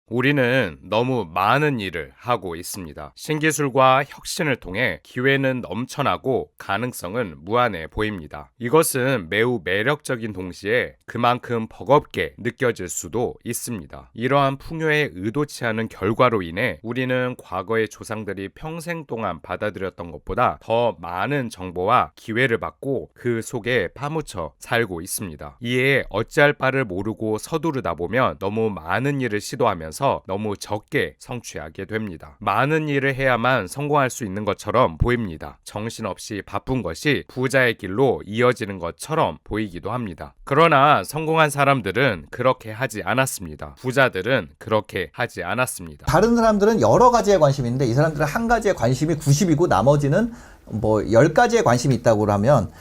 우리는 너무 많은 일을 하고 있습니다. 신기술과 혁신을 통해 기회는 넘쳐나고 가능성은 무한해 보입니다. 이것은 매우 매력적인 동시에 그만큼 버겁게 느껴질 수도 있습니다. 이러한 풍요에 의도치 않은 결과로 인해 우리는 과거의 조상들이 평생 동안 받아들였던 것보다 더 많은 정보와 기회를 받고 그 속에 파묻혀 살고 있습니다. 이에 어찌할 바를 모르고 서두르다 보면 너무 많은 일을 시도하면서 너무 적게 성취하게 됩니다. 많은 일을 해야만 성공할 수 있는 것처럼 보입니다. 정신없이 바쁜 것이 부자의 길로 이어지는 것처럼 보이기도 합니다. 그러나 성공한 사람들은 그렇게 하지 않았습니다. 부자들은 그렇게 하지 않았습니다. 다른 사람들은 여러 가지에 관심이 있는데 이 사람들은 한 가지에 관심이 90이고 나머지는 뭐 10가지에 관심이 있다고 하면,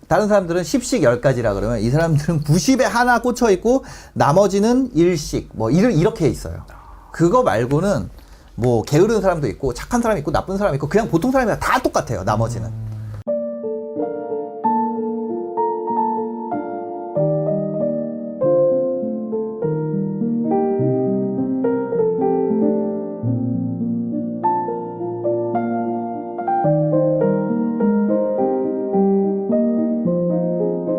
다른 사람들은 10씩 10가지라 그러면 이 사람들은 90에 하나 꽂혀 있고 나머지는 1씩 뭐 이렇게 있어요. 그거 말고는 뭐 게으른 사람도 있고 착한 사람이 있고 나쁜 사람이 있고 그냥 보통 사람이 다 똑같아요. 나머지는.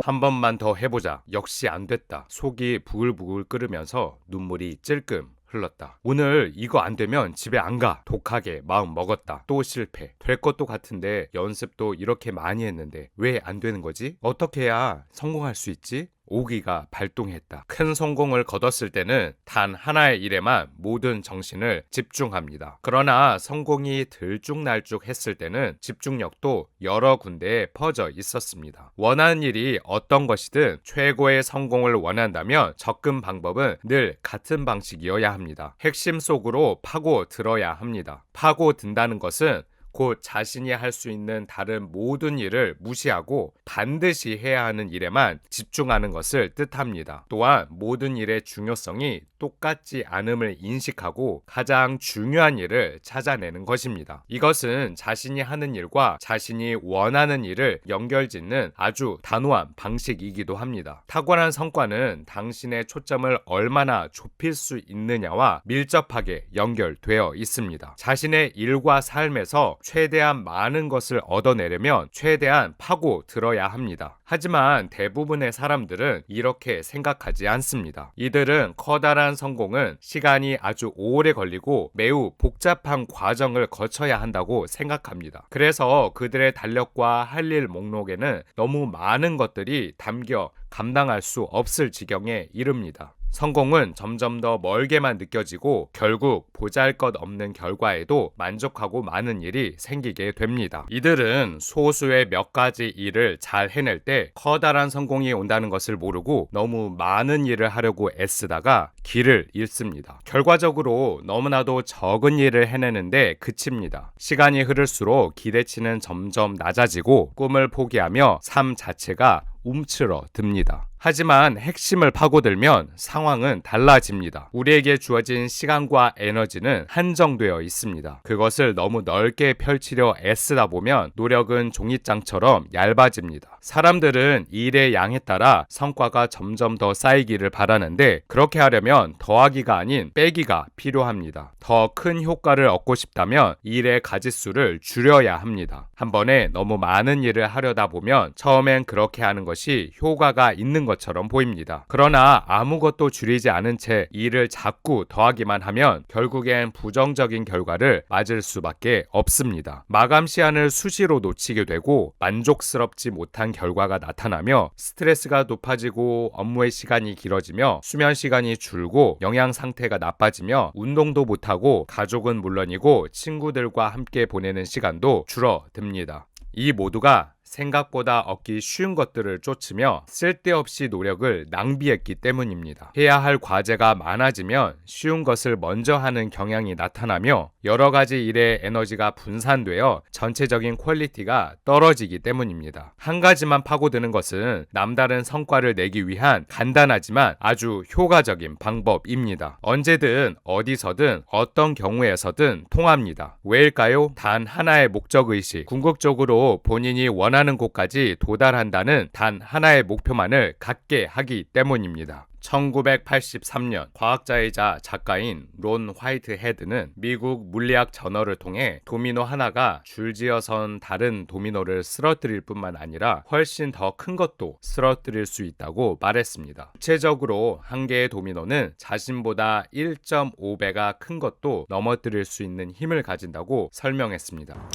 한 번만 더 해보자. 역시 안 됐다. 속이 부글부글 끓으면서 눈물이 찔끔 흘렀다. 오늘 이거 안 되면 집에 안 가. 독하게 마음 먹었다. 또 실패. 될 것도 같은데 연습도 이렇게 많이 했는데 왜 안 되는 거지? 어떻게 해야 성공할 수 있지? 오기가 발동했다. 큰 성공을 거뒀을 때는 단 하나의 일에만 모든 정신을 집중합니다. 그러나 성공이 들쭉날쭉했을 때는 집중력도 여러 군데에 퍼져 있었습니다. 원하는 일이 어떤 것이든 최고의 성공을 원한다면 접근 방법은 늘 같은 방식이어야 합니다. 핵심 속으로 파고 들어야 합니다. 파고 든다는 것은 곧 자신이 할 수 있는 다른 모든 일을 무시하고 반드시 해야 하는 일에만 집중하는 것을 뜻합니다. 또한 모든 일의 중요성이 똑같지 않음을 인식하고 가장 중요한 일을 찾아내는 것입니다. 이것은 자신이 하는 일과 자신이 원하는 일을 연결짓는 아주 단호한 방식이기도 합니다. 탁월한 성과는 당신의 초점을 얼마나 좁힐 수 있느냐와 밀접하게 연결되어 있습니다. 자신의 일과 삶에서 최대한 많은 것을 얻어내려면 최대한 파고 들어야 합니다. 하지만 대부분의 사람들은 이렇게 생각하지 않습니다. 이들은 커다란 성공은 시간이 아주 오래 걸리고 매우 복잡한 과정을 거쳐야 한다고 생각합니다. 그래서 그들의 달력과 할 일 목록에는 너무 많은 것들이 담겨 감당할 수 없을 지경에 이릅니다. 성공은 점점 더 멀게만 느껴지고 결국 보잘것없는 결과에도 만족하고 많은 일이 생기게 됩니다. 이들은 소수의 몇 가지 일을 잘 해낼 때 커다란 성공이 온다는 것을 모르고 너무 많은 일을 하려고 애쓰다가 길을 잃습니다. 결과적으로 너무나도 적은 일을 해내는데 그칩니다. 시간이 흐를수록 기대치는 점점 낮아지고 꿈을 포기하며 삶 자체가 움츠러듭니다. 하지만 핵심을 파고들면 상황은 달라집니다. 우리에게 주어진 시간과 에너지는 한정되어 있습니다. 그것을 너무 넓게 펼치려 애쓰다 보면 노력은 종이장처럼 얇아집니다. 사람들은 일의 양에 따라 성과가 점점 더 쌓이기를 바라는데 그렇게 하려면 더하기가 아닌 빼기가 필요합니다. 더 큰 효과를 얻고 싶다면 일의 가짓수를 줄여야 합니다. 한 번에 너무 많은 일을 하려다 보면 처음엔 그렇게 하는 것이 효과가 있는 것처럼 보입니다. 그러나 아무것도 줄이지 않은 채 일을 자꾸 더하기만 하면 결국엔 부정적인 결과를 맞을 수밖에 없습니다. 마감 시한을 수시로 놓치게 되고 만족스럽지 못한 결과가 나타나며 스트레스가 높아지고 업무의 시간이 길어지며 수면 시간이 줄고 영양 상태가 나빠지며 운동도 못하고 가족은 물론이고 친구들과 함께 보내는 시간도 줄어듭니다. 이 모두가 생각보다 얻기 쉬운 것들을 쫓으며 쓸데없이 노력을 낭비했기 때문입니다. 해야 할 과제가 많아지면 쉬운 것을 먼저 하는 경향이 나타나며 여러 가지 일에 에너지가 분산되어 전체적인 퀄리티가 떨어지기 때문입니다. 한 가지만 파고드는 것은 남다른 성과를 내기 위한 간단하지만 아주 효과적인 방법입니다. 언제든 어디서든 어떤 경우에서든 통합니다. 왜일까요? 단 하나의 목적의식, 궁극적으로 본인이 원하는 원하는 곳까지 도달한다는 단 하나의 목표만을 갖게 하기 때문입니다. 1983년 과학자이자 작가인 론 화이트헤드는 미국 물리학 저널을 통해 도미노 하나가 줄지어선 다른 도미노를 쓰러뜨릴 뿐만 아니라 훨씬 더 큰 것도 쓰러뜨릴 수 있다고 말했습니다. 구체적으로 한 개의 도미노는 자신보다 1.5배가 큰 것도 넘어뜨릴 수 있는 힘을 가진다고 설명했습니다.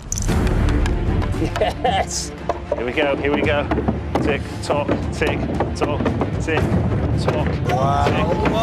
Yes! Here we go, here we go. Tick, tock, tick, tock, tick, tock, tick, tock.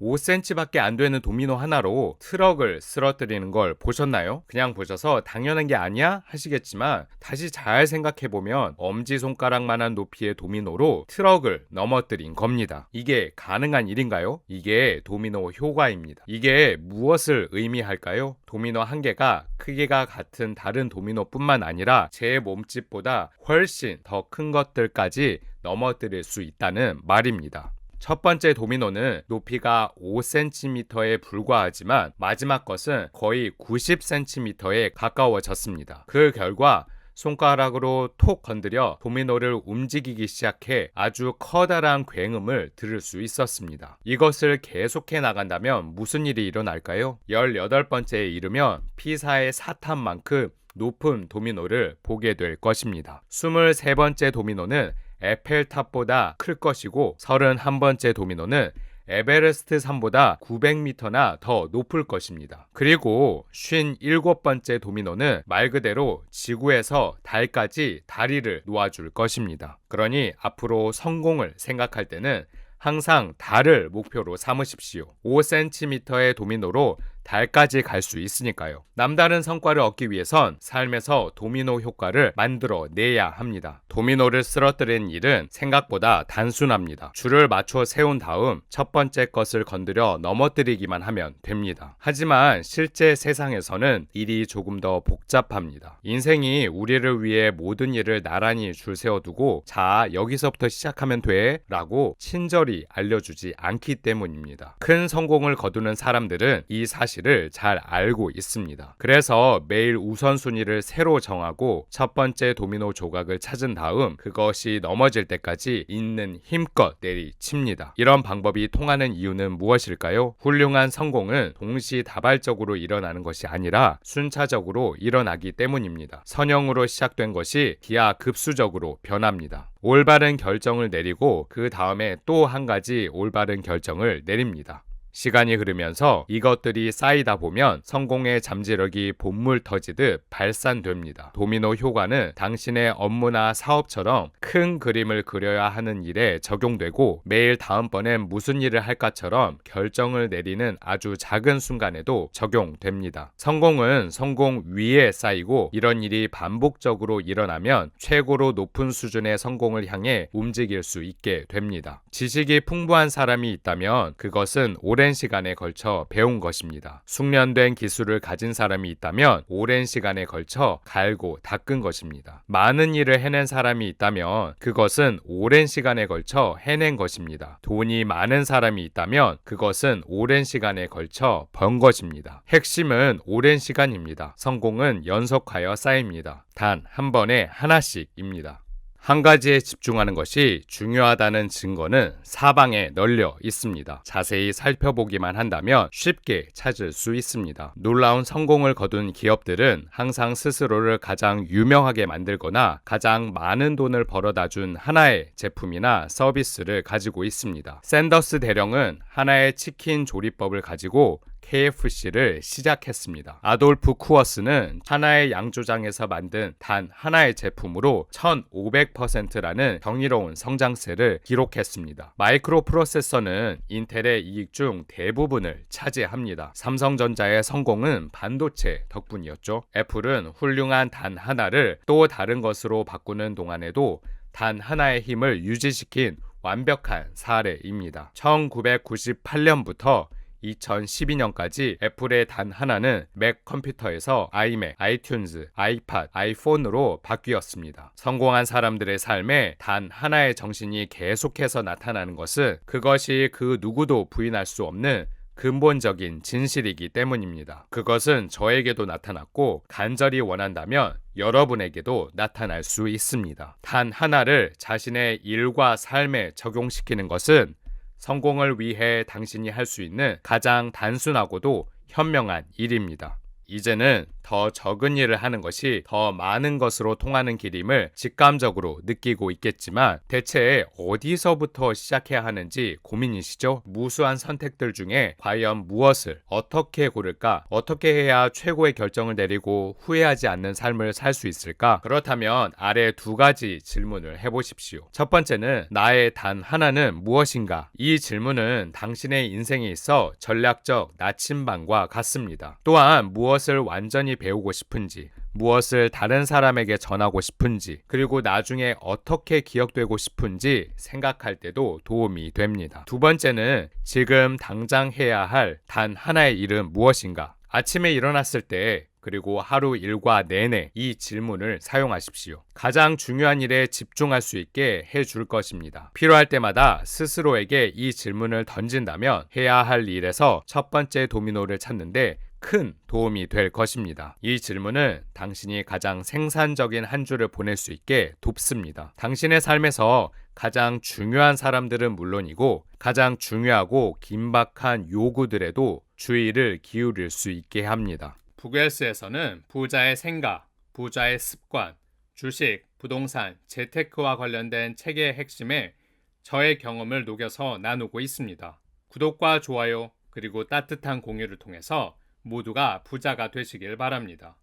5cm밖에 안 되는 도미노 하나로 트럭을 쓰러뜨리는 걸 보셨나요? 그냥 보셔서 당연한 게 아니야? 하시겠지만 다시 잘 생각해보면 엄지손가락만한 높이의 도미노로 트럭을 넘어뜨린 겁니다. 이게 가능한 일인가요? 이게 도미노 효과입니다. 이게 무엇을 의미할까요? 도미노 한 개가 크기가 같은 다른 도미노뿐만 아니라 제 몸집보다 훨씬 더 큰 것들까지 넘어뜨릴 수 있다는 말입니다. 첫 번째 도미노는 높이가 5cm에 불과하지만 마지막 것은 거의 90cm에 가까워졌습니다. 그 결과 손가락으로 톡 건드려 도미노를 움직이기 시작해 아주 커다란 굉음을 들을 수 있었습니다. 이것을 계속해 나간다면 무슨 일이 일어날까요? 18번째에 이르면 피사의 사탑만큼 높은 도미노를 보게 될 것입니다. 23번째 도미노는 에펠탑보다 클 것이고 31번째 도미노는 에베레스트 산보다 900m나 더 높을 것입니다. 그리고 57번째 도미노는 말 그대로 지구에서 달까지 다리를 놓아줄 것입니다. 그러니 앞으로 성공을 생각할 때는 항상 달을 목표로 삼으십시오. 5cm의 도미노로 달까지 갈 수 있으니까요. 남다른 성과를 얻기 위해선 삶에서 도미노 효과를 만들어내야 합니다. 도미노를 쓰러뜨리는 일은 생각보다 단순합니다. 줄을 맞춰 세운 다음 첫 번째 것을 건드려 넘어뜨리기만 하면 됩니다. 하지만 실제 세상에서는 일이 조금 더 복잡합니다. 인생이 우리를 위해 모든 일을 나란히 줄 세워두고 자, 여기서부터 시작하면 돼 라고 친절히 알려주지 않기 때문입니다. 큰 성공을 거두는 사람들은 이 사실을 잘 알고 있습니다. 그래서 매일 우선순위를 새로 정하고 첫 번째 도미노 조각을 찾은 다음 그것이 넘어질 때까지 있는 힘껏 내리칩니다. 이런 방법이 통하는 이유는 무엇일까요? 훌륭한 성공은 동시다발적으로 일어나는 것이 아니라 순차적으로 일어나기 때문입니다. 선형으로 시작된 것이 기하급수적으로 변합니다. 올바른 결정을 내리고 그 다음에 또 한 가지 올바른 결정을 내립니다. 시간이 흐르면서 이것들이 쌓이다 보면 성공의 잠재력이 본물 터지듯 발산됩니다. 도미노 효과는 당신의 업무나 사업처럼 큰 그림을 그려야 하는 일에 적용되고 매일 다음번엔 무슨 일을 할까처럼 결정을 내리는 아주 작은 순간에도 적용됩니다. 성공은 성공 위에 쌓이고 이런 일이 반복적으로 일어나면 최고로 높은 수준의 성공을 향해 움직일 수 있게 됩니다. 지식이 풍부한 사람이 있다면 그것은 오랜 시간에 걸쳐 배운 것입니다. 숙련된 기술을 가진 사람이 있다면 오랜 시간에 걸쳐 갈고 닦은 것입니다. 많은 일을 해낸 사람이 있다면 그것은 오랜 시간에 걸쳐 해낸 것입니다. 돈이 많은 사람이 있다면 그것은 오랜 시간에 걸쳐 번 것입니다. 핵심은 오랜 시간입니다. 성공은 연속하여 쌓입니다. 단 한 번에 하나씩입니다. 한 가지에 집중하는 것이 중요하다는 증거는 사방에 널려 있습니다. 자세히 살펴보기만 한다면 쉽게 찾을 수 있습니다. 놀라운 성공을 거둔 기업들은 항상 스스로를 가장 유명하게 만들거나 가장 많은 돈을 벌어다 준 하나의 제품이나 서비스를 가지고 있습니다. 샌더스 대령은 하나의 치킨 조리법을 가지고 KFC를 시작했습니다. 아돌프 쿠어스는 하나의 양조장에서 만든 단 하나의 제품으로 1500%라는 경이로운 성장세를 기록했습니다. 마이크로 프로세서는 인텔의 이익 중 대부분을 차지합니다. 삼성전자의 성공은 반도체 덕분이었죠. 애플은 훌륭한 단 하나를 또 다른 것으로 바꾸는 동안에도 단 하나의 힘을 유지시킨 완벽한 사례입니다. 1998년부터 2012년까지 애플의 단 하나는 맥 컴퓨터에서 아이맥, 아이튠즈, 아이팟, 아이폰으로 바뀌었습니다. 성공한 사람들의 삶에 단 하나의 정신이 계속해서 나타나는 것은 그것이 그 누구도 부인할 수 없는 근본적인 진실이기 때문입니다. 그것은 저에게도 나타났고 간절히 원한다면 여러분에게도 나타날 수 있습니다. 단 하나를 자신의 일과 삶에 적용시키는 것은 성공을 위해 당신이 할 수 있는 가장 단순하고도 현명한 일입니다. 이제는 더 적은 일을 하는 것이 더 많은 것으로 통하는 길임을 직감적으로 느끼고 있겠지만 대체 어디서부터 시작해야 하는지 고민이시죠? 무수한 선택들 중에 과연 무엇을 어떻게 고를까? 어떻게 해야 최고의 결정을 내리고 후회하지 않는 삶을 살 수 있을까? 그렇다면 아래 두 가지 질문을 해보십시오. 첫 번째는 나의 단 하나는 무엇인가? 이 질문은 당신의 인생에 있어 전략적 나침반과 같습니다. 또한 무엇을 완전히 배우고 싶은지, 무엇을 다른 사람에게 전하고 싶은지, 그리고 나중에 어떻게 기억되고 싶은지 생각할 때도 도움이 됩니다. 두 번째는 지금 당장 해야 할 단 하나의 일은 무엇인가? 아침에 일어났을 때 그리고 하루 일과 내내 이 질문을 사용하십시오. 가장 중요한 일에 집중할 수 있게 해줄 것입니다. 필요할 때마다 스스로에게 이 질문을 던진다면 해야 할 일에서 첫 번째 도미노를 찾는데 큰 도움이 될 것입니다. 이 질문은 당신이 가장 생산적인 한 주를 보낼 수 있게 돕습니다. 당신의 삶에서 가장 중요한 사람들은 물론이고 가장 중요하고 긴박한 요구들에도 주의를 기울일 수 있게 합니다. 북웰스에서는 부자의 생각, 부자의 습관, 주식, 부동산, 재테크와 관련된 책의 핵심에 저의 경험을 녹여서 나누고 있습니다. 구독과 좋아요 그리고 따뜻한 공유를 통해서 모두가 부자가 되시길 바랍니다.